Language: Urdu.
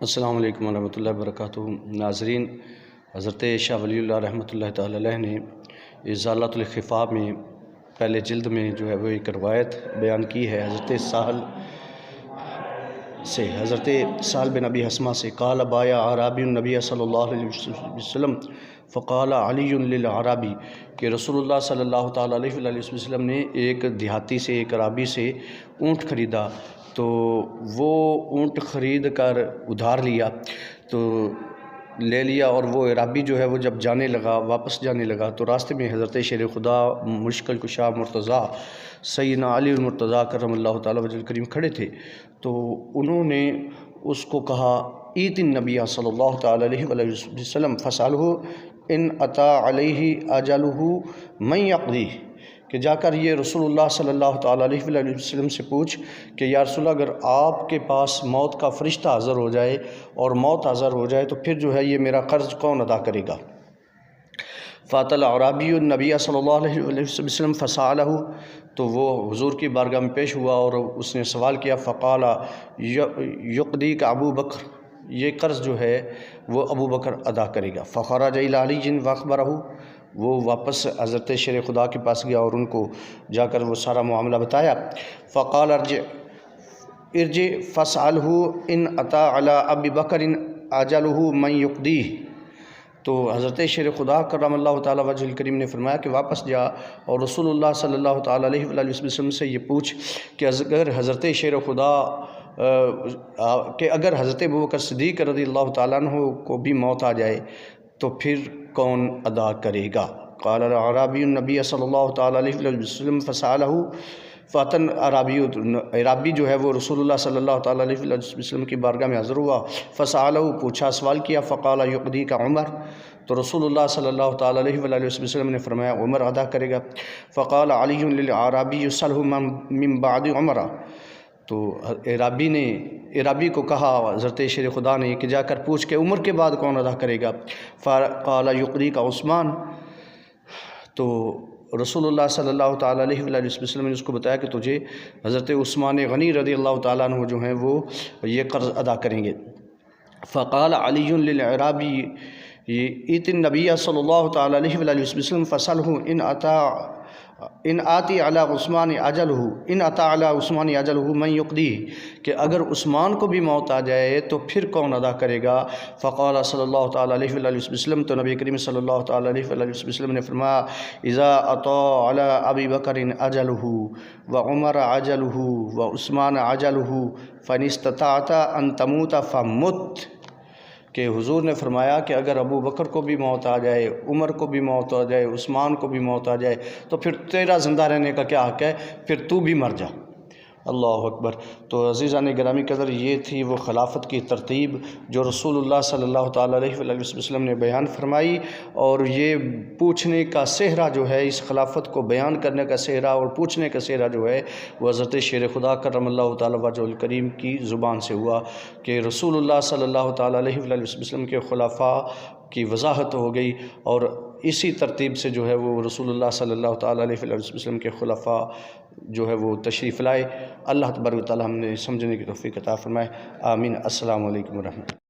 السلام علیکم ورحمۃ اللہ وبرکاتہ۔ ناظرین، حضرت شاہ ولی اللہ رحمۃ اللہ تعالی علیہ نے ازالۃ الخفا میں پہلے جلد میں جو ہے وہ ایک روایت بیان کی ہے حضرت سہل بن ابی حسمہ سے قال بایا اعرابی النبی صلی اللہ علیہ وسلم فقال علی للعرابی کہ رسول اللہ صلی اللہ تعالیٰ علیہ وسلم نے ایک دیہاتی سے، ایک عرابی سے اونٹ خریدا، تو وہ اونٹ خرید کر ادھار لیا، تو لے لیا، اور وہ عرابی جو ہے وہ جب جانے لگا، واپس جانے لگا، تو راستے میں حضرت شیر خدا مشکل کشا مرتضیٰ سیدنا علی المرتضیٰ کرم اللہ تعالیٰ وجہ کریم کھڑے تھے، تو انہوں نے اس کو کہا ایت النبی صلی اللہ تعالیٰ علیہ وسلم فسألہ ان اتا علیہ اجلہ من یقضیہ، کہ جا کر یہ رسول اللہ صلی اللہ تعالیٰ علیہ وسلم سے پوچھ کہ یا رسول اللہ، اگر آپ کے پاس موت کا فرشتہ حاضر ہو جائے اور موت حاضر ہو جائے تو پھر جو ہے یہ میرا قرض کون ادا کرے گا؟ فاطل عرابی النبی صلی اللہ علیہ وسلم فسالہ، تو وہ حضور کی بارگاہ میں پیش ہوا اور اس نے سوال کیا، فقال یقضی کا ابو بکر، یہ قرض جو ہے وہ ابو بکر ادا کرے گا۔ فخرج الی علی واخبرہ، وہ واپس حضرت شیر خدا کے پاس گیا اور ان کو جا کر وہ سارا معاملہ بتایا۔ فقال ارجع فاسألہ ان اتا علی ابی بکر اجلہ من یقضیہ، تو حضرت شیر خدا کرم اللہ تعالیٰ وجہ الکریم نے فرمایا کہ واپس جا اور رسول اللہ صلی اللہ تعالیٰ علیہ وسلم سے یہ پوچھ کہ اگر حضرت شیر خدا کہ اگر حضرت ابوبکر صدیق رضی اللہ تعالیٰ عنہ کو بھی موت آ جائے تو پھر کون ادا کرے گا؟ قال العرابی النبی صلی اللہ تعالیٰ علیہ وسلم فسألہ، فاتن عرابی جو ہے وہ رسول اللہ صلی اللہ تعالیٰ علیہ وسلم کی بارگاہ میں حاضر ہوا، فسألہ، پوچھا، سوال کیا، فقال یقضی کا عمر، تو رسول اللہ صلی اللہ تعالیٰ علیہ وسلم نے فرمایا عمر ادا کرے گا۔ فقال علی للعرابی سلہ من بعد عمرہ، تو عرابی کو کہا حضرت شیر خدا نے کہ جا کر پوچھ کے عمر کے بعد کون ادا کرے گا؟ فقال یقضی کا عثمان، تو رسول اللہ صلی اللہ تعالیٰ علیہ وسلم نے اس کو بتایا کہ تجھے حضرت عثمان غنی رضی اللہ تعالیٰ عنہ جو ہیں وہ یہ قرض ادا کریں گے۔ فقال علی للعرابی ایت النبی صلی اللہ تعالیٰ علیہ وسلم فسألہ ان آتی علی عثمان اجلہ ان اتا علی عثمان اجلہ من یقضیہ، کہ اگر عثمان کو بھی موت آ جائے تو پھر کون ادا کرے گا؟ فقال صلی اللہ تعالیٰ علیہ وسلم، تو نبی کریم صلی اللہ تعالیٰ علیہ وسلم نے فرمایا اذا اتا علی ابی بکر اجلہ وعمر اجلہ وعثمان اجلہ فان استطعت ان تموت فمت، کہ حضور نے فرمایا کہ اگر ابو بکر کو بھی موت آ جائے، عمر کو بھی موت آ جائے، عثمان کو بھی موت آ جائے تو پھر تیرا زندہ رہنے کا کیا حق ہے؟ پھر تو بھی مر جا۔ اللہ اکبر۔ تو عزیزان گرامی قدر، یہ تھی وہ خلافت کی ترتیب جو رسول اللہ صلی اللہ تعالیٰ علیہ وسلم نے بیان فرمائی، اور یہ پوچھنے کا صحرا جو ہے، اس خلافت کو بیان کرنے کا صحرا اور پوچھنے کا صحرا جو ہے وہ حضرت شیر خدا کرم اللہ تعالیٰ وجہ الکریم کی زبان سے ہوا، کہ رسول اللہ صلی اللہ تعالیٰ علیہ وسلم کے خلفاء کی وضاحت ہو گئی، اور اسی ترتیب سے جو ہے وہ رسول اللہ صلی اللہ تعالیٰ علیہ وسلم کے خلفاء جو ہے وہ تشریف لائے۔ اللہ تبارک و تعالیٰ ہم نے سمجھنے کی توفیق عطا فرمائے، آمین۔ السلام علیکم ورحمۃ اللہ۔